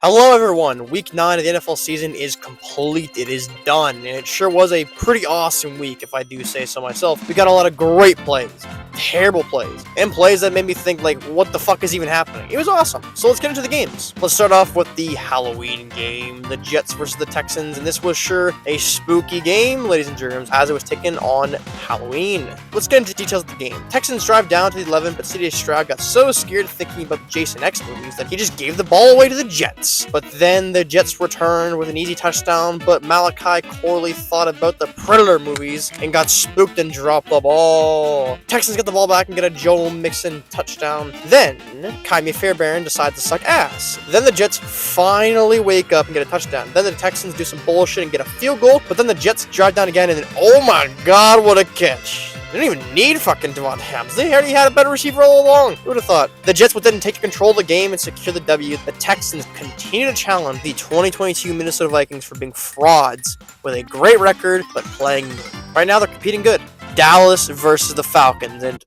Hello everyone, week 9 of the NFL season is complete, it is done, and it sure was a pretty awesome week if I do say so myself. We got a lot of great plays, terrible plays, and plays that made me think like, what the fuck is even happening? It was awesome, so let's get into the games. Let's start off with the Halloween game, the Jets versus the Texans, and this was sure a spooky game, ladies and germs, as it was taken on Halloween. Let's get into details of the game. Texans drive down to the 11, but CJ Stroud got so scared thinking about the Jason X movies that he just gave the ball away to the Jets. But then the Jets returned with an easy touchdown, but Malachi Corley thought about the Predator movies and got spooked and dropped the ball. Texans get the ball back and get a Joe Mixon touchdown. Then, Kymie Fairbairn decides to suck ass. Then the Jets finally wake up and get a touchdown. Then the Texans do some bullshit and get a field goal, but then the Jets drive down again and then, oh my god, what a catch. They didn't even need fucking Devontae Adams. They already had a better receiver all along. Who would have thought? The Jets would then take control of the game and secure the W. The Texans continue to challenge the 2022 Minnesota Vikings for being frauds with a great record, but playing right now they're competing good. Dallas versus the Falcons, and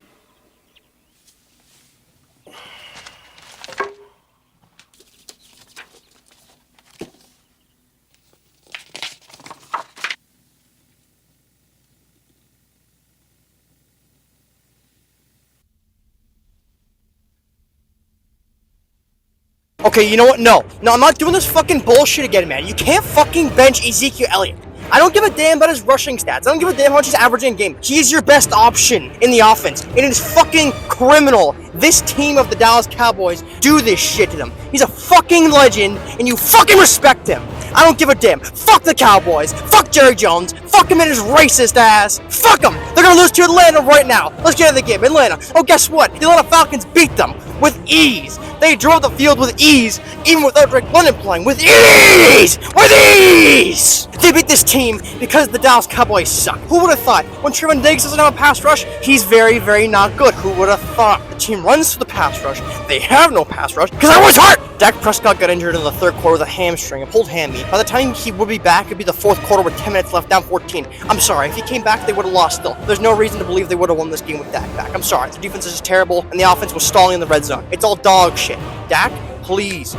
okay, you know what? No, I'm not doing this fucking bullshit again, man. You can't fucking bench Ezekiel Elliott. I don't give a damn about his rushing stats. I don't give a damn how much he's averaging a game. He's your best option in the offense. It is fucking criminal. This team of the Dallas Cowboys do this shit to them. He's a fucking legend, and you fucking respect him. I don't give a damn. Fuck the Cowboys. Fuck Jerry Jones. Fuck him and his racist ass. Fuck him. They're gonna lose to Atlanta right now. Let's get into the game. Atlanta. Oh, guess what? The Atlanta Falcons beat them with ease. They drove the field with ease, even without Drake London playing. With ease! With ease! They beat this team because the Dallas Cowboys suck. Who would have thought? When Trevon Diggs doesn't have a pass rush, he's very, very not good. Who would have thought? The team runs for the pass rush. They have no pass rush because everyone's hurt! Dak Prescott got injured in the third quarter with a hamstring, a pulled hammy. By the time he would be back, it'd be the fourth quarter with 10 minutes left, down 14. I'm sorry, if he came back, they would have lost still. There's no reason to believe they would have won this game with Dak back. I'm sorry, the defense is just terrible, and the offense was stalling in the red zone. It's all dog shit. Dak, please,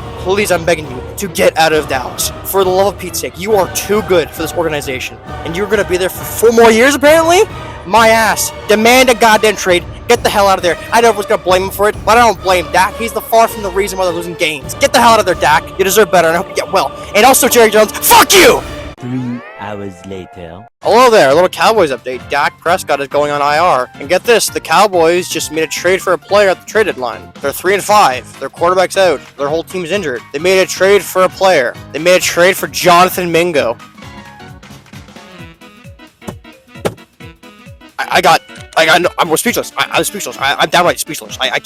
I'm begging you to get out of Dallas. For the love of Pete's sake, you are too good for this organization, and you're gonna be there for 4 more years apparently? My ass. Demand a goddamn trade. Get the hell out of there. I know everyone's gonna blame him for it, but I don't blame Dak. He's the far from the reason why they're losing games. Get the hell out of there, Dak. You deserve better, and I hope you get well. And also, Jerry Jones, fuck you! 3 hours later. Hello there, a little Cowboys update. Dak Prescott is going on IR. And get this, the Cowboys just made a trade for a player at the trade deadline. They're 3-5. Their quarterback's out. Their whole team's injured. They made a trade for a player. They made a trade for Jonathan Mingo. I'm speechless. I'm speechless. I'm downright speechless. I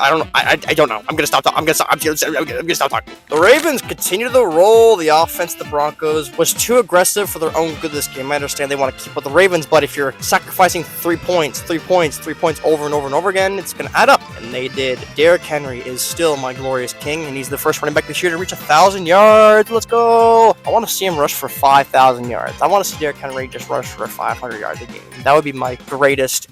don't know. I'm gonna stop talking. I'm gonna stop talking. The Ravens continue to roll. The offense, the Broncos, was too aggressive for their own good this game. I understand they want to keep up the Ravens, but if you're sacrificing 3 points over and over and over again, it's gonna add up. And they did. Derrick Henry is still my glorious king, and he's the first running back this year to reach 1,000 yards. Let's go. I want to see him rush for 5,000 yards. I want to see Derrick Henry just rush for 500 yards a game. That would be my greatest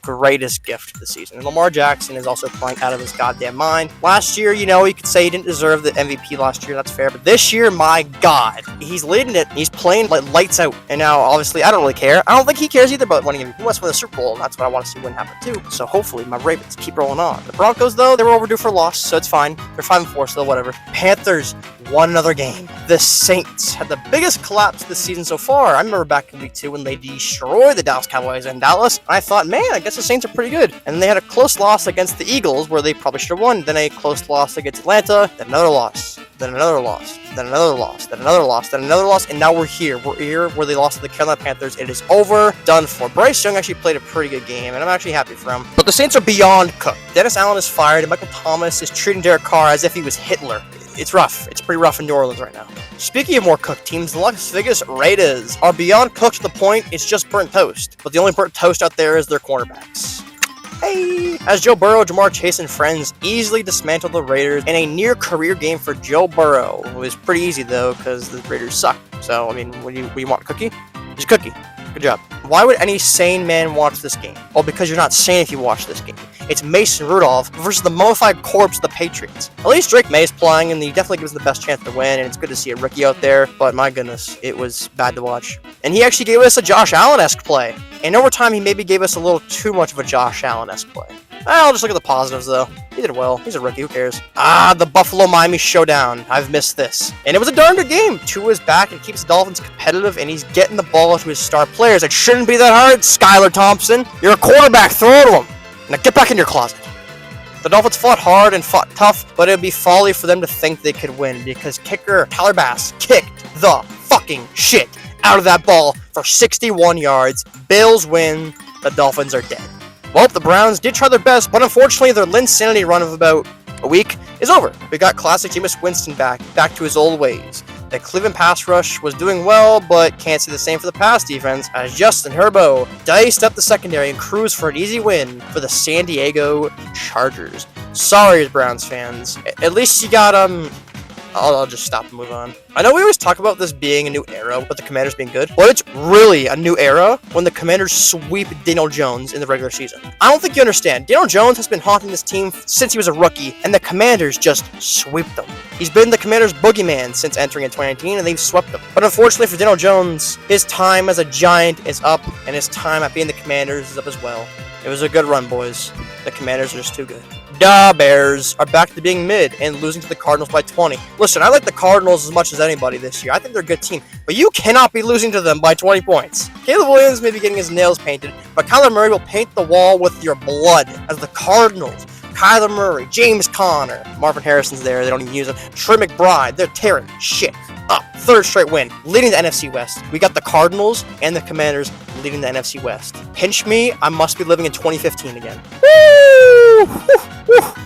gift of the season. And Lamar Jackson is also playing out of his goddamn mind. Last year, you could say he didn't deserve the MVP last year. That's fair. But this year, my God, he's leading it. He's playing like lights out. And now, obviously, I don't really care. I don't think he cares either about winning MVP. He wants to win the Super Bowl, and that's what I want to see win happen too. So hopefully, my Ravens keep rolling on. The Broncos, though, they were overdue for a loss, so it's fine. They're 5-4, so whatever. Panthers won another game. The Saints had the biggest collapse this season so far. I remember back in week 2 when they destroyed the Dallas Cowboys in Dallas. And I thought, man, I guess the Saints are pretty good. And then they had a close loss against the Eagles where they probably should have won. Then a close loss against Atlanta. Then another loss. Then another loss. Then another loss. Then another loss. Then another loss. And now we're here. We're here where they lost to the Carolina Panthers. It is over. Done for. Bryce Young actually played a pretty good game, and I'm actually happy for him. But the Saints are beyond cooked. Dennis Allen is fired, and Michael Thomas is treating Derek Carr as if he was Hitler. It's rough. It's pretty rough in New Orleans right now. Speaking of more cooked teams, the Las Vegas Raiders are beyond cooked to the point it's just burnt toast. But the only burnt toast out there is their cornerbacks. Hey! As Joe Burrow, Jamar Chase, and friends easily dismantled the Raiders in a near-career game for Joe Burrow. It was pretty easy, though, because the Raiders suck. So, I mean, what do you want, cookie? Just cookie. Good job. Why would any sane man watch this game? Well, because you're not sane if you watch this game. It's Mason Rudolph versus the mummified corpse of the Patriots. At least Drake May is playing, and he definitely gives the best chance to win, and it's good to see a rookie out there, but my goodness, it was bad to watch. And he actually gave us a Josh Allen-esque play. And over time, he maybe gave us a little too much of a Josh Allen-esque play. I'll just look at the positives, though. He did well. He's a rookie. Who cares? The Buffalo-Miami showdown. I've missed this. And it was a darn good game. Tua is back and keeps the Dolphins competitive, and he's getting the ball to his star players. It shouldn't be that hard, Skylar Thompson. You're a quarterback. Throw it to him. Now get back in your closet. The Dolphins fought hard and fought tough, but it would be folly for them to think they could win because kicker Tyler Bass kicked the fucking shit out of that ball for 61 yards. Bills win. The Dolphins are dead. Well, the Browns did try their best, but unfortunately their Linsanity run of about a week is over. We got classic Jameis Winston back to his old ways. The Cleveland pass rush was doing well, but can't say the same for the pass defense, as Justin Herbo diced up the secondary and cruised for an easy win for the San Diego Chargers. Sorry, Browns fans. At least you got, I'll just stop and move on. I know we always talk about this being a new era, but the Commanders being good. But it's really a new era when the Commanders sweep Daniel Jones in the regular season. I don't think you understand. Daniel Jones has been haunting this team since he was a rookie, and the Commanders just sweep them. He's been the Commanders' boogeyman since entering in 2019, and they've swept them. But unfortunately for Daniel Jones, his time as a Giant is up, and his time at being the Commanders is up as well. It was a good run, boys. The Commanders are just too good. Da Bears are back to being mid and losing to the Cardinals by 20. Listen, I like the Cardinals as much as anybody this year. I think they're a good team, but you cannot be losing to them by 20 points. Caleb Williams may be getting his nails painted, but Kyler Murray will paint the wall with your blood as the Cardinals. Kyler Murray, James Conner, Marvin Harrison's there, they don't even use him. Trey McBride, they're tearing shit up. Third straight win, leading the NFC West. We got the Cardinals and the Commanders leading the NFC West. Pinch me, I must be living in 2015 again. Woo!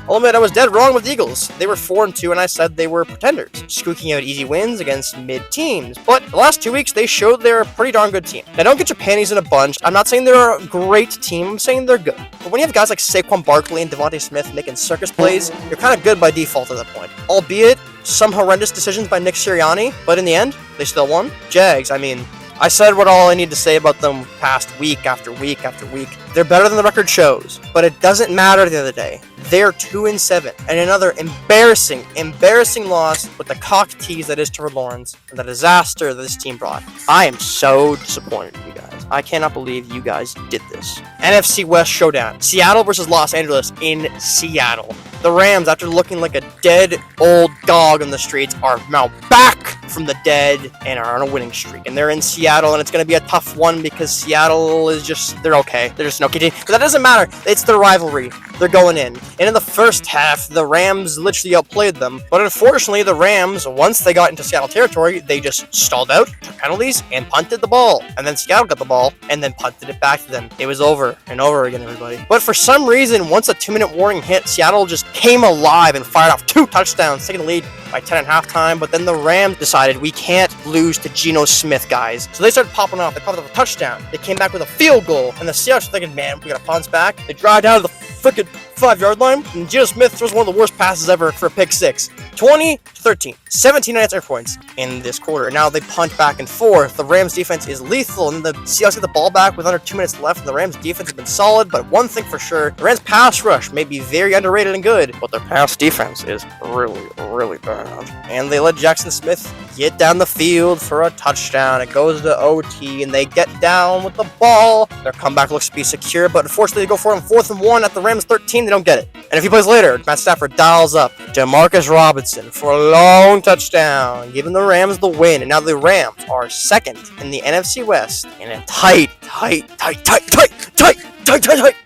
I'll admit I was dead wrong with the Eagles. They were 4-2 and I said they were pretenders, squeaking out easy wins against mid-teams. But the last 2 weeks, they showed they're a pretty darn good team. Now, don't get your panties in a bunch. I'm not saying they're a great team. I'm saying they're good. But when you have guys like Saquon Barkley and Devontae Smith making circus plays, you're kind of good by default at that point. Albeit some horrendous decisions by Nick Sirianni, but in the end, they still won. Jags, I said what all I need to say about them past week after week after week. They're better than the record shows, but it doesn't matter at the end of the day. They're 2-7, and another embarrassing loss with the cock tease that is Trevor Lawrence and the disaster that this team brought. I am so disappointed in you guys. I cannot believe you guys did this. NFC West showdown. Seattle versus Los Angeles in Seattle. The Rams, after looking like a dead old dog on the streets, are now back from the dead and are on a winning streak. And they're in Seattle, and it's going to be a tough one because Seattle is just, they're okay. They're just an okay team. But that doesn't matter. It's their rivalry. They're going in. And in the first half, the Rams literally outplayed them. But unfortunately, the Rams, once they got into Seattle territory, they just stalled out, took penalties, and punted the ball. And then Seattle got the ball, and then punted it back to them. It was over and over again, everybody. But for some reason, once a 2-minute warning hit, Seattle just came alive and fired off 2 touchdowns, taking the lead by 10 at halftime. But then the Rams decided we can't lose to Geno Smith, guys. So they started popping off. They popped off a touchdown. They came back with a field goal, and the Seahawks were thinking, man, we got to bounce back. They drive down to the freaking 5-yard line, and Geno Smith throws one of the worst passes ever for a pick 6. 20-13. 17 unanswered points in this quarter. And now they punt back and forth. The Rams defense is lethal, and the Seahawks get the ball back with under 2 minutes left, and the Rams defense has been solid. But one thing for sure, the Rams pass rush may be very underrated and good, but their pass defense is really, really bad. And they let Jackson Smith get down the field for a touchdown. It goes to OT, and they get down with the ball. Their comeback looks to be secure, but unfortunately they go for it on 4th and 1 at the Rams 13. They don't get it. And a few plays later, Matt Stafford dials up Demarcus Robinson for a long touchdown, giving the Rams the win. And now the Rams are second in the NFC West in a tight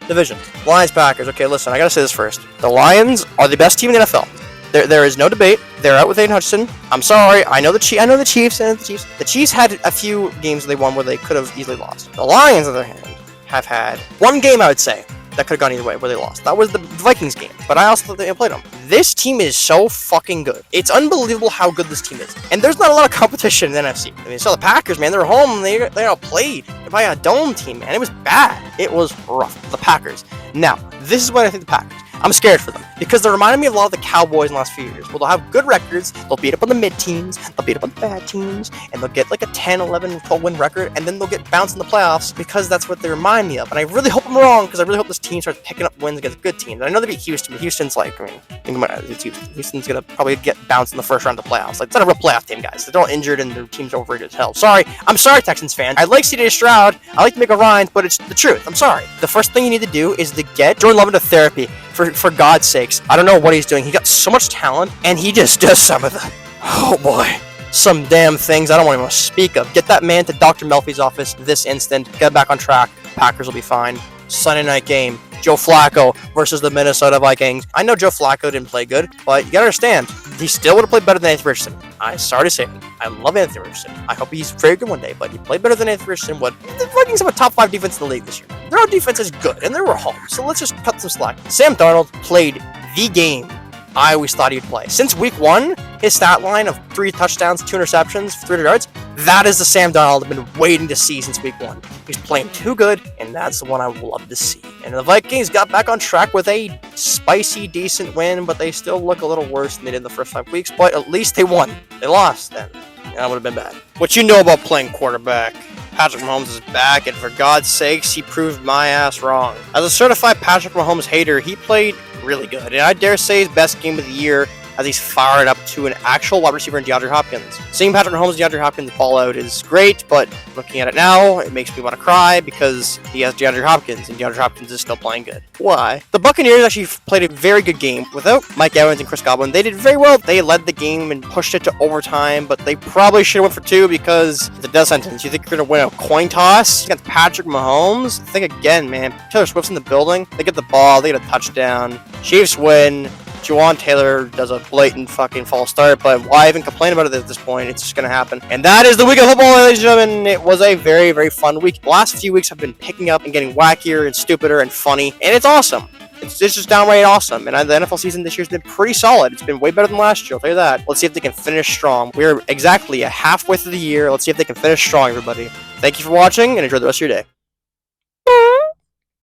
division. Lions, Packers. Okay, listen, I gotta say this first. The Lions are the best team in the NFL. There is no debate. They're out with Aiden Hutchinson. I'm sorry. I know the Chiefs. The Chiefs had a few games they won where they could have easily lost. The Lions, on the other hand, have had one game, I would say, that could have gone either way where they lost. That was the Vikings game, but I also thought they played them. This team is so fucking good. It's unbelievable how good this team is. And there's not a lot of competition in the NFC. So the Packers, man, they're home. They outplayed by a dome team, man. It was bad. It was rough. The Packers. Now, this is what I think the Packers. I'm scared for them because they're reminding me of a lot of the Cowboys in the last few years. Well, they'll have good records, they'll beat up on the mid-teams, they'll beat up on the bad teams, and they'll get like a 10, 11, 12 win record, and then they'll get bounced in the playoffs because that's what they remind me of. And I really hope I'm wrong because I really hope this team starts picking up wins against good teams. And I know they beat Houston, but Houston's like, I mean, think about it, it's Houston. Houston's gonna probably get bounced in the first round of the playoffs. Like, it's not a real playoff team, guys. They're all injured and their team's overrated as hell. Sorry, I'm sorry, Texans fans. I like CJ Stroud, I like to make a rhyme, but it's the truth. I'm sorry. The first thing you need to do is to get Jordan Love into therapy. For God's sakes. I don't know what he's doing. He got so much talent, and he just does some of the, oh boy, some damn things I don't want to even speak of. Get that man to Dr. Melfi's office this instant. Get back on track. Packers will be fine. Sunday night game. Joe Flacco versus the Minnesota Vikings. I know Joe Flacco didn't play good, but you gotta understand, he still would have played better than Anthony Richardson. I'm sorry to say it. I love Anthony Richardson. I hope he's very good one day, but he played better than Anthony Richardson would. The Vikings have a top 5 defense in the league this year. Their own defense is good, and they were home, so let's just cut some slack. Sam Darnold played the game I always thought he'd play. Since week 1, his stat line of 3 touchdowns, 2 interceptions, 300 yards, that is the Sam Darnold I've been waiting to see since week 1. He's playing too good, and that's the one I would love to see. And the Vikings got back on track with a spicy, decent win, but they still look a little worse than they did in the first 5 weeks, but at least they won. They lost, then. That would have been bad. What you know about playing quarterback? Patrick Mahomes is back, and for God's sakes, he proved my ass wrong. As a certified Patrick Mahomes hater, he played really good, and I dare say his best game of the year as he's fired up to an actual wide receiver in DeAndre Hopkins. Seeing Patrick Mahomes and DeAndre Hopkins ball out is great, but looking at it now, it makes me want to cry because he has DeAndre Hopkins, and DeAndre Hopkins is still playing good. Why? The Buccaneers actually played a very good game. Without Mike Evans and Chris Godwin, they did very well. They led the game and pushed it to overtime, but they probably should have went for 2 because it's a death sentence. You think you're going to win a coin toss against Patrick Mahomes? Think again, man. Taylor Swift's in the building. They get the ball. They get a touchdown. Chiefs win. Juwan Taylor does a blatant fucking false start, but why even complain about it at this point? It's just going to happen. And that is the week of football, ladies and gentlemen. It was a very, very fun week. The last few weeks have been picking up and getting wackier and stupider and funny, and it's awesome. It's just downright awesome. And the NFL season this year has been pretty solid. It's been way better than last year, I'll tell you that. Let's see if they can finish strong. We're exactly halfway through the year. Let's see if they can finish strong, everybody. Thank you for watching, and enjoy the rest of your day.